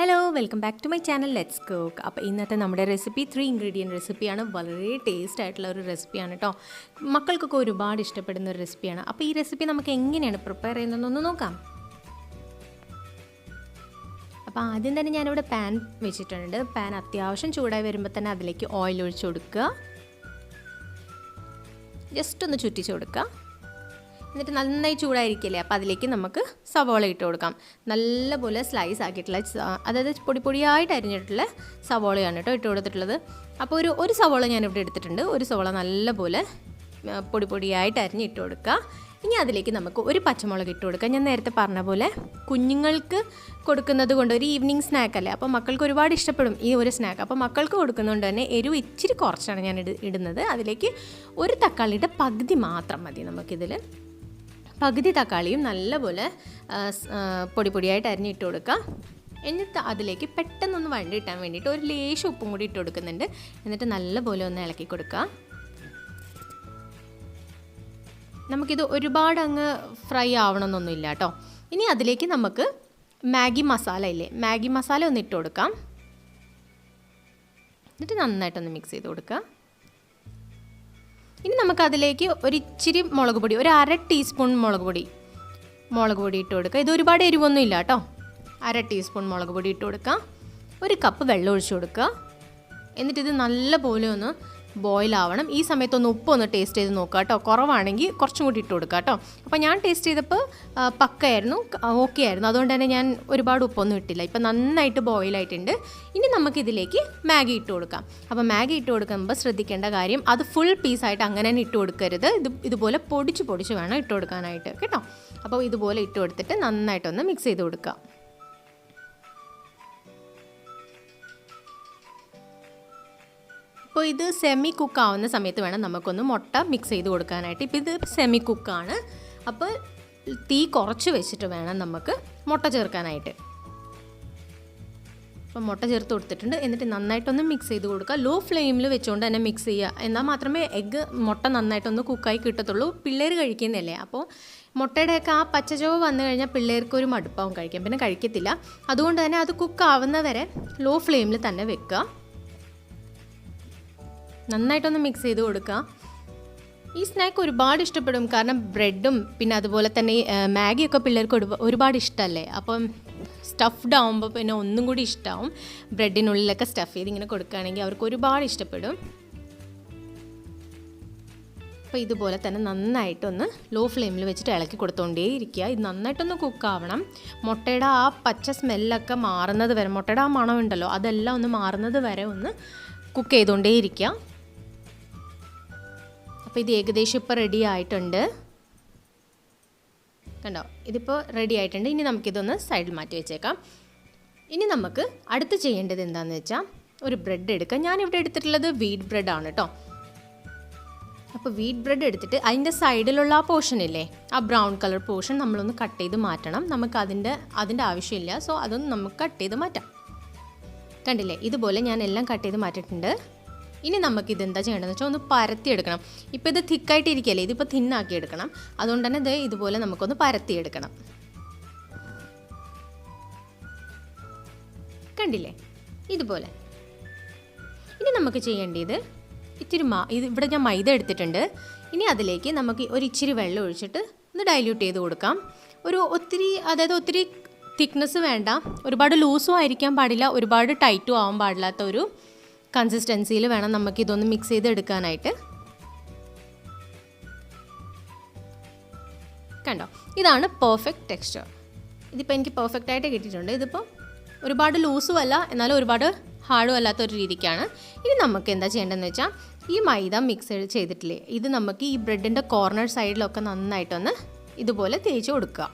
Hello welcome back to my channel let's cook. അപ്പോൾ ഇന്നത്തെ നമ്മുടെ റെസിപ്പി 3 ഇൻഗ്രീഡിയൻറ്റ് റെസിപ്പിയാണ്. വളരെ ടേസ്റ്റ് ആയിട്ടുള്ള ഒരു റെസിപ്പിയാണ് കേട്ടോ. മക്കൾക്കൊക്കെ ഒരുപാട് ഇഷ്ടപ്പെടുന്ന ഒരു റെസിപ്പിയാണ്. അപ്പോൾ ഈ റെസിപ്പി നമുക്ക് എങ്ങനെയാണ് പ്രിപ്പയർ ചെയ്യുന്നതെന്നൊന്ന് നോക്കാം. അപ്പോൾ ആദ്യം തന്നെ ഞാനിവിടെ പാൻ വെച്ചിട്ടുണ്ട്. പാൻ അത്യാവശ്യം ചൂടായി വരുമ്പോൾ തന്നെ അതിലേക്ക് ഓയിൽ ഒഴിച്ച് കൊടുക്കുക. ജസ്റ്റ് ഒന്ന് ചുറ്റിച്ച് കൊടുക്കുക. എന്നിട്ട് നന്നായി ചൂടായിരിക്കില്ലേ, അപ്പോൾ അതിലേക്ക് നമുക്ക് സവോള ഇട്ട് കൊടുക്കാം. നല്ലപോലെ സ്ലൈസ് ആക്കിയിട്ടുള്ള, അതായത് പൊടിയായിട്ട് അരിഞ്ഞിട്ടുള്ള സവോളയാണ് കേട്ടോ ഇട്ട് കൊടുത്തിട്ടുള്ളത്. അപ്പോൾ ഒരു സവോള ഞാനിവിടെ എടുത്തിട്ടുണ്ട്. ഒരു സവോള നല്ലപോലെ പൊടിയായിട്ട് അരിഞ്ഞിട്ട് കൊടുക്കുക. ഇനി അതിലേക്ക് നമുക്ക് ഒരു പച്ചമുളക് ഇട്ട് കൊടുക്കുക. ഞാൻ നേരത്തെ പറഞ്ഞ പോലെ കുഞ്ഞുങ്ങൾക്ക് കൊടുക്കുന്നത് കൊണ്ട് ഒരു ഈവനിങ് സ്നാക്കല്ലേ, അപ്പോൾ മക്കൾക്ക് ഒരുപാട് ഇഷ്ടപ്പെടും ഈ ഒരു സ്നാക്ക്. അപ്പോൾ മക്കൾക്ക് കൊടുക്കുന്നതുകൊണ്ട് തന്നെ എരിവ് ഇച്ചിരി കുറച്ചാണ് ഞാൻ ഇടുന്നത്. അതിലേക്ക് ഒരു തക്കാളിയുടെ പകുതി മാത്രം മതി നമുക്കിതിൽ. പകുതി തക്കാളിയും നല്ലപോലെ പൊടിയായിട്ട് അരിഞ്ഞിട്ട് കൊടുക്കുക. എന്നിട്ട് അതിലേക്ക് പെട്ടെന്നൊന്ന് വഴണ്ടി ഇട്ടാൻ വേണ്ടിയിട്ട് ഒരു ലേശം ഉപ്പും കൂടി ഇട്ട് കൊടുക്കുന്നുണ്ട്. എന്നിട്ട് നല്ലപോലെ ഒന്ന് ഇളക്കി കൊടുക്കുക. നമുക്കിത് ഒരുപാട് അങ്ങ് ഫ്രൈ ആവണമെന്നൊന്നുമില്ല കേട്ടോ. ഇനി അതിലേക്ക് നമുക്ക് മാഗി മസാല ഇല്ലേ, മാഗി മസാല ഒന്ന് ഇട്ട് കൊടുക്കാം. എന്നിട്ട് നന്നായിട്ടൊന്ന് മിക്സ് ചെയ്ത് കൊടുക്കുക. ഇനി നമുക്കതിലേക്ക് ഒരിച്ചിരി മുളക് പൊടി, ഒരു 1/2 ടീസ്പൂൺ മുളക് പൊടി ഇട്ട് കൊടുക്കുക. ഇത് ഒരുപാട് എരിവൊന്നും ഇല്ല കേട്ടോ. 1/2 ടീസ്പൂൺ മുളക് പൊടി ഇട്ട് കൊടുക്കുക. 1 കപ്പ് വെള്ളം ഒഴിച്ച് കൊടുക്കുക. എന്നിട്ടിത് നല്ലപോലെ ഒന്ന് ബോയിൽ ആവണം. ഈ സമയത്തൊന്ന് ഉപ്പൊന്ന് ടേസ്റ്റ് ചെയ്ത് നോക്കുക കേട്ടോ. കുറവാണെങ്കിൽ കുറച്ചും കൂടി ഇട്ട് കൊടുക്കുക കേട്ടോ. അപ്പോൾ ഞാൻ ടേസ്റ്റ് ചെയ്തപ്പോൾ പക്കയായിരുന്നു, ഓക്കെ ആയിരുന്നു. അതുകൊണ്ട് തന്നെ ഞാൻ ഒരുപാട് ഉപ്പൊന്നും ഇട്ടില്ല. ഇപ്പം നന്നായിട്ട് ബോയിലായിട്ടുണ്ട്. ഇനി നമുക്കിതിലേക്ക് മാഗി ഇട്ട് കൊടുക്കാം. അപ്പോൾ മാഗി ഇട്ട് കൊടുക്കുമ്പോൾ ശ്രദ്ധിക്കേണ്ട കാര്യം, അത് ഫുൾ പീസായിട്ട് അങ്ങനെ തന്നെ ഇട്ട് കൊടുക്കരുത്. ഇതുപോലെ പൊടിച്ച് വേണം ഇട്ട് കൊടുക്കാനായിട്ട് കേട്ടോ. അപ്പോൾ ഇതുപോലെ ഇട്ട് കൊടുത്തിട്ട് നന്നായിട്ടൊന്ന് മിക്സ് ചെയ്ത് കൊടുക്കുക. അപ്പോൾ ഇത് സെമി കുക്ക് ആവുന്ന സമയത്ത് വേണം നമുക്കൊന്ന് മുട്ട മിക്സ് ചെയ്ത് കൊടുക്കാനായിട്ട്. ഇപ്പോൾ ഇത് സെമി കുക്കാണ്, അപ്പോൾ തീ കുറച്ച് വെച്ചിട്ട് വേണം നമുക്ക് മുട്ട ചേർക്കാനായിട്ട്. അപ്പോൾ മുട്ട ചേർത്ത് കൊടുത്തിട്ടുണ്ട്. എന്നിട്ട് നന്നായിട്ടൊന്ന് മിക്സ് ചെയ്ത് കൊടുക്കുക. ലോ ഫ്ലെയിമിൽ വെച്ചുകൊണ്ട് തന്നെ മിക്സ് ചെയ്യുക. എന്നാൽ മാത്രമേ മുട്ട നന്നായിട്ടൊന്ന് കുക്കായി കിട്ടത്തുള്ളൂ. പിള്ളേർ കഴിക്കുന്നതല്ലേ, അപ്പോൾ മുട്ടയുടെയൊക്കെ ആ പച്ചചുവ വന്നു കഴിഞ്ഞാൽ പിള്ളേർക്ക് ഒരു മടുപ്പാവും കഴിക്കാൻ, പിന്നെ കഴിക്കത്തില്ല. അതുകൊണ്ട് തന്നെ അത് കുക്കാവുന്നവരെ ലോ ഫ്ലെയിമിൽ തന്നെ വെക്കുക. നന്നായിട്ടൊന്ന് മിക്സ് ചെയ്ത് കൊടുക്കുക. ഈ സ്നാക്ക് ഒരുപാട് ഇഷ്ടപ്പെടും. കാരണം ബ്രെഡും പിന്നെ അതുപോലെ തന്നെ മാഗിയൊക്കെ പിള്ളേർക്ക് ഒരുപാട് ഇഷ്ടമല്ലേ. അപ്പം സ്റ്റഫ്ഡ് ആകുമ്പോൾ പിന്നെ ഒന്നും കൂടി ഇഷ്ടമാവും. ബ്രെഡിനുള്ളിലൊക്കെ സ്റ്റഫ് ചെയ്ത് ഇങ്ങനെ കൊടുക്കുകയാണെങ്കിൽ അവർക്ക് ഒരുപാട് ഇഷ്ടപ്പെടും. അപ്പോൾ ഇതുപോലെ തന്നെ നന്നായിട്ടൊന്ന് ലോ ഫ്ലെയിമിൽ വെച്ചിട്ട് ഇളക്കി കൊടുത്തുകൊണ്ടേ ഇരിക്കുക. ഇത് നന്നായിട്ടൊന്ന് കുക്കാവണം. മുട്ടയുടെ ആ പച്ച സ്മെല്ലൊക്കെ മാറുന്നത് വരെ, മുട്ടയുടെ ആ മണമുണ്ടല്ലോ അതെല്ലാം ഒന്ന് മാറുന്നത് വരെ ഒന്ന് കുക്ക് ചെയ്തുകൊണ്ടേ ഇരിക്കുക. അപ്പോൾ ഇത് ഏകദേശം ഇപ്പോൾ റെഡി ആയിട്ടുണ്ട് കണ്ടോ. ഇതിപ്പോൾ റെഡി ആയിട്ടുണ്ട്. ഇനി നമുക്കിതൊന്ന് സൈഡിൽ മാറ്റി വെച്ചേക്കാം. ഇനി നമുക്ക് അടുത്ത് ചെയ്യേണ്ടത് എന്താണെന്ന് വെച്ചാൽ ഒരു ബ്രെഡ് എടുക്കുക. ഞാനിവിടെ എടുത്തിട്ടുള്ളത് വീറ്റ് ബ്രെഡാണ് കേട്ടോ. അപ്പോൾ വീറ്റ് ബ്രെഡ് എടുത്തിട്ട് അതിൻ്റെ സൈഡിലുള്ള ആ പോർഷൻ ഇല്ലേ, ആ ബ്രൗൺ കളർ പോർഷൻ നമ്മളൊന്ന് കട്ട് ചെയ്ത് മാറ്റണം. നമുക്ക് അതിൻ്റെ ആവശ്യമില്ല. സോ അതൊന്ന് നമുക്ക് കട്ട് ചെയ്ത് മാറ്റാം. കണ്ടില്ലേ, ഇതുപോലെ ഞാൻ എല്ലാം കട്ട് ചെയ്ത് മാറ്റിയിട്ടുണ്ട്. ഇനി നമുക്കിതെന്താ ചെയ്യേണ്ടതെന്ന് വെച്ചാൽ ഒന്ന് പരത്തിയെടുക്കണം. ഇപ്പോൾ ഇത് തിക്കായിട്ട് ഇരിക്കുകയല്ലേ, ഇതിപ്പോൾ തിന്നാക്കി എടുക്കണം. അതുകൊണ്ട് തന്നെ ഇത് ഇതുപോലെ നമുക്കൊന്ന് പരത്തിയെടുക്കണം. കണ്ടില്ലേ, ഇതുപോലെ. ഇനി നമുക്ക് ചെയ്യേണ്ടത് ഇച്ചിരി ഇവിടെ ഞാൻ മൈദ എടുത്തിട്ടുണ്ട്. ഇനി അതിലേക്ക് നമുക്ക് ഒരു ഇച്ചിരി വെള്ളം ഒഴിച്ചിട്ട് ഒന്ന് ഡൈല്യൂട്ട് ചെയ്ത് കൊടുക്കാം. ഒത്തിരി തിക്നെസ് വേണ്ട, ഒരുപാട് ലൂസും ആയിരിക്കാൻ പാടില്ല, ഒരുപാട് ടൈറ്റും ആവാൻ പാടില്ലാത്ത ഒരു കൺസിസ്റ്റൻസിയിൽ വേണം നമുക്കിതൊന്ന് മിക്സ് ചെയ്ത് എടുക്കാനായിട്ട്. കണ്ടോ, ഇതാണ് പെർഫെക്റ്റ് ടെക്സ്ചർ. ഇതിപ്പോൾ എനിക്ക് പെർഫെക്റ്റ് ആയിട്ട് കിട്ടിയിട്ടുണ്ട്. ഇതിപ്പോൾ ഒരുപാട് ലൂസും അല്ല, എന്നാലും ഒരുപാട് ഹാർഡും അല്ലാത്തൊരു രീതിക്കാണ്. ഇനി നമുക്ക് എന്താ ചെയ്യേണ്ടതെന്ന് വെച്ചാൽ ഈ മൈദ മിക്സ് ചെയ്തിട്ടില്ലേ, ഇത് നമുക്ക് ഈ ബ്രെഡിൻ്റെ കോർണർ സൈഡിലൊക്കെ നന്നായിട്ടൊന്ന് ഇതുപോലെ തേച്ച് കൊടുക്കുക.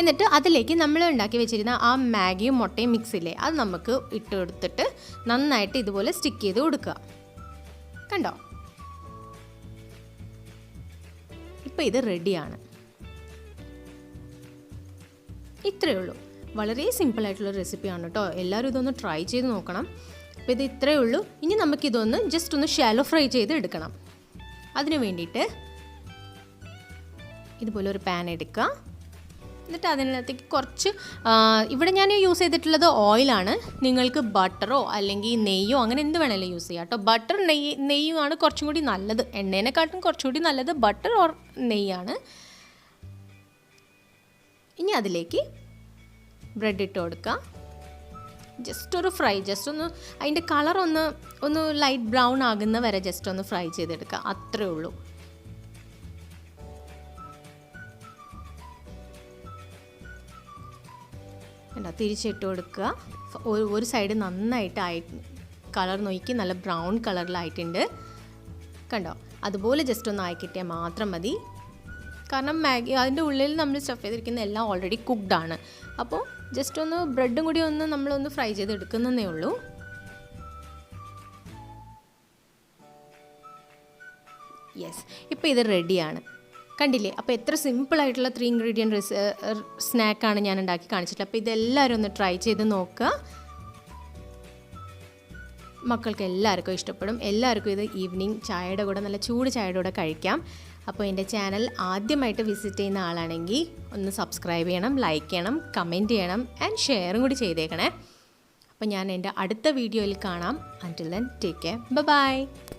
എന്നിട്ട് അതിലേക്ക് നമ്മൾ ഉണ്ടാക്കി വെച്ചിരുന്ന ആ മാഗിയും മുട്ടയും മിക്സില്ലേ, അത് നമുക്ക് ഇട്ട് കൊടുത്തിട്ട് നന്നായിട്ട് ഇതുപോലെ സ്റ്റിക്ക് ചെയ്ത് കൊടുക്കുക. കണ്ടോ, ഇപ്പോൾ ഇത് റെഡിയാണ്. ഇത്രയേ ഉള്ളൂ. വളരെ സിമ്പിളായിട്ടുള്ള റെസിപ്പിയാണ് കേട്ടോ. എല്ലാവരും ഇതൊന്ന് ട്രൈ ചെയ്ത് നോക്കണം. അപ്പോൾ ഇത് ഇത്രയേ ഉള്ളൂ. ഇനി നമുക്കിതൊന്ന് ജസ്റ്റ് ഒന്ന് ഷാലോ ഫ്രൈ ചെയ്ത് എടുക്കണം. അതിന് വേണ്ടിയിട്ട് ഇതുപോലെ ഒരു പാൻ എടുക്കുക. എന്നിട്ട് അതിനകത്തേക്ക് കുറച്ച് ഇവിടെ ഞാൻ യൂസ് ചെയ്തിട്ടുള്ളത് ഓയിലാണ്. നിങ്ങൾക്ക് ബട്ടറോ അല്ലെങ്കിൽ നെയ്യോ അങ്ങനെ എന്ത് വേണമെങ്കിലും യൂസ് ചെയ്യാം കേട്ടോ. ബട്ടർ നെയ്യുമാണ് കുറച്ചും കൂടി നല്ലത്. എണ്ണേനെക്കാട്ടും കുറച്ചുകൂടി നല്ലത് ബട്ടർ ഓർ നെയ്യാണ്. ഇനി അതിലേക്ക് ബ്രെഡ് ഇട്ട് കൊടുക്കാം. ജസ്റ്റ് ഒരു ഫ്രൈ, ജസ്റ്റ് ഒന്ന് അതിൻ്റെ കളർ ഒന്ന് ലൈറ്റ് ബ്രൗൺ ആകുന്ന വരെ ജസ്റ്റ് ഒന്ന് ഫ്രൈ ചെയ്തെടുക്കുക, അത്രേ ഉള്ളൂ. തിരിച്ചിട്ട് കൊടുക്കുക. ഒരു സൈഡ് നന്നായിട്ട് കളർ നോക്കി നല്ല ബ്രൗൺ കളറിലായിട്ടുണ്ട് കണ്ടോ. അതുപോലെ ജസ്റ്റ് ഒന്ന് ആയിക്കിട്ടിയാൽ മാത്രം മതി. കാരണം മാഗി അതിൻ്റെ ഉള്ളിൽ നമ്മൾ സ്റ്റഫ് ചെയ്തിരിക്കുന്ന എല്ലാം ഓൾറെഡി കുക്ക്ഡാണ്. അപ്പോൾ ജസ്റ്റ് ഒന്ന് ബ്രെഡും കൂടി നമ്മളൊന്ന് ഫ്രൈ ചെയ്തെടുക്കുന്നതേ ഉള്ളൂ. യെസ്, ഇപ്പോൾ ഇത് റെഡിയാണ്. കണ്ടില്ലേ? അപ്പോൾ എത്ര സിമ്പിളായിട്ടുള്ള 3 ഇൻഗ്രീഡിയൻറ്റ് സ്നാക്കാണ് ഞാൻ ഉണ്ടാക്കി കാണിച്ചിട്ടുള്ളത്. അപ്പോൾ ഇതെല്ലാവരും ഒന്ന് ട്രൈ ചെയ്ത് നോക്കുക. മക്കൾക്ക് എല്ലാവർക്കും ഇഷ്ടപ്പെടും. എല്ലാവർക്കും ഇത് ഈവനിങ് ചായയുടെ കൂടെ, നല്ല ചൂട് ചായയുടെ കൂടെ കഴിക്കാം. അപ്പോൾ എൻ്റെ ചാനൽ ആദ്യമായിട്ട് വിസിറ്റ് ചെയ്യുന്ന ആളാണെങ്കിൽ ഒന്ന് സബ്സ്ക്രൈബ് ചെയ്യണം, ലൈക്ക് ചെയ്യണം, കമൻറ്റ് ചെയ്യണം ആൻഡ് ഷെയറും കൂടി ചെയ്തേക്കണേ. അപ്പോൾ ഞാൻ എൻ്റെ അടുത്ത വീഡിയോയിൽ കാണാം. Until then, take care. Bye bye.